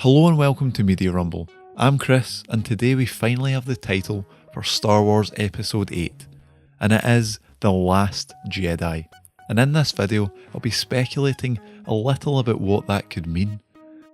Hello and welcome to Media Rumble. I'm Chris, and today we finally have the title for Star Wars Episode 8, and it is The Last Jedi. And in this video, I'll be speculating a little about what that could mean.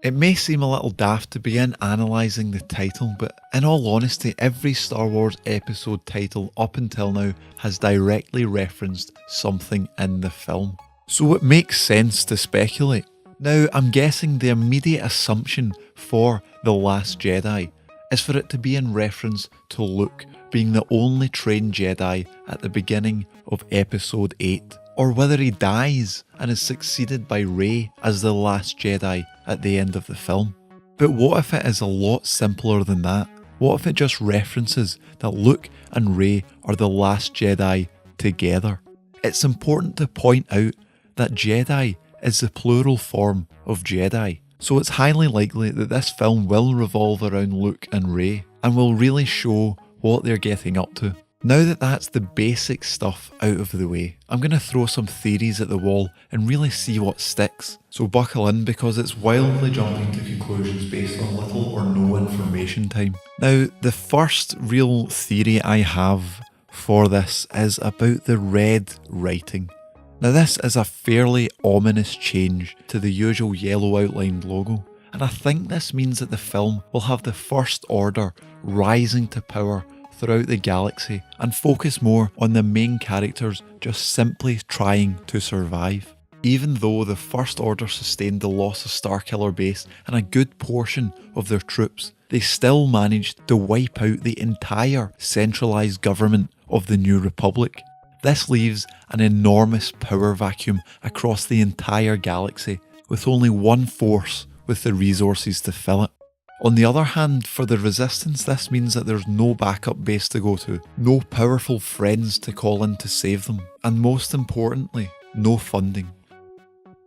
It may seem a little daft to begin analysing the title, but in all honesty, every Star Wars episode title up until now has directly referenced something in the film. So it makes sense to speculate. Now, I'm guessing the immediate assumption for The Last Jedi is for it to be in reference to Luke being the only trained Jedi at the beginning of Episode 8, or whether he dies and is succeeded by Rey as the Last Jedi at the end of the film. But what if it is a lot simpler than that? What if it just references that Luke and Rey are the Last Jedi together? It's important to point out that Jedi is the plural form of Jedi, so it's highly likely that this film will revolve around Luke and Rey and will really show what they're getting up to. Now that that's the basic stuff out of the way, I'm going to throw some theories at the wall and really see what sticks. So buckle in, because it's wildly jumping to conclusions based on little or no information time. Now, the first real theory I have for this is about the red writing. Now, this is a fairly ominous change to the usual yellow outlined logo, and I think this means that the film will have the First Order rising to power throughout the galaxy and focus more on the main characters just simply trying to survive. Even though the First Order sustained the loss of Starkiller Base and a good portion of their troops, they still managed to wipe out the entire centralised government of the New Republic. This leaves an enormous power vacuum across the entire galaxy, with only one force with the resources to fill it. On the other hand, for the Resistance, this means that there's no backup base to go to, no powerful friends to call in to save them, and most importantly, no funding.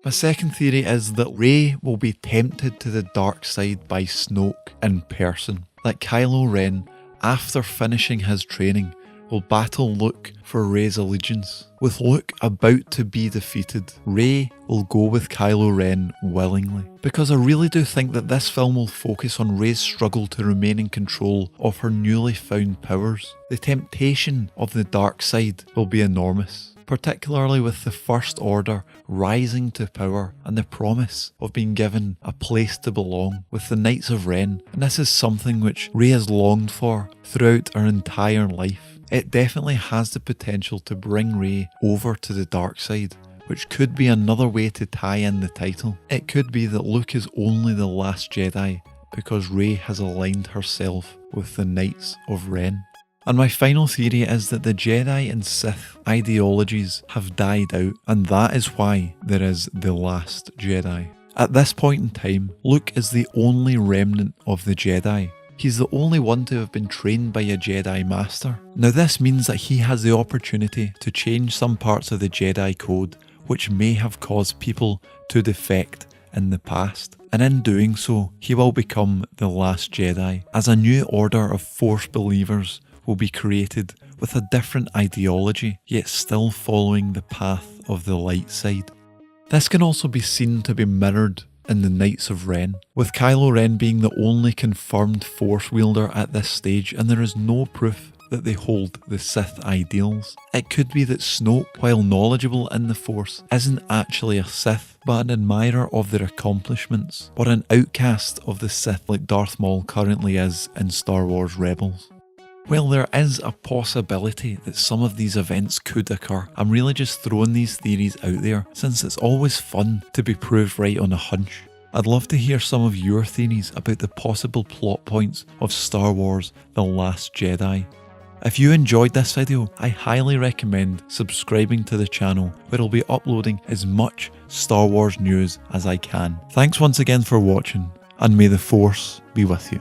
My second theory is that Rey will be tempted to the dark side by Snoke in person, that Kylo Ren, after finishing his training, will battle Luke for Rey's allegiance. With Luke about to be defeated, Rey will go with Kylo Ren willingly. Because I really do think that this film will focus on Rey's struggle to remain in control of her newly found powers. The temptation of the dark side will be enormous, particularly with the First Order rising to power and the promise of being given a place to belong with the Knights of Ren. And this is something which Rey has longed for throughout her entire life. It definitely has the potential to bring Rey over to the dark side, which could be another way to tie in the title. It could be that Luke is only the Last Jedi because Rey has aligned herself with the Knights of Ren. And my final theory is that the Jedi and Sith ideologies have died out, and that is why there is The Last Jedi. At this point in time, Luke is the only remnant of the Jedi. He's the only one to have been trained by a Jedi Master. Now, this means that he has the opportunity to change some parts of the Jedi Code which may have caused people to defect in the past. And in doing so, he will become the Last Jedi, as a new order of Force believers will be created with a different ideology, yet still following the path of the light side. This can also be seen to be mirrored in the Knights of Ren, with Kylo Ren being the only confirmed Force wielder at this stage, and there is no proof that they hold the Sith ideals. It could be that Snoke, while knowledgeable in the Force, isn't actually a Sith, but an admirer of their accomplishments, or an outcast of the Sith like Darth Maul currently is in Star Wars Rebels. While there is a possibility that some of these events could occur, I'm really just throwing these theories out there since it's always fun to be proved right on a hunch. I'd love to hear some of your theories about the possible plot points of Star Wars The Last Jedi. If you enjoyed this video, I highly recommend subscribing to the channel, where I'll be uploading as much Star Wars news as I can. Thanks once again for watching, and may the Force be with you.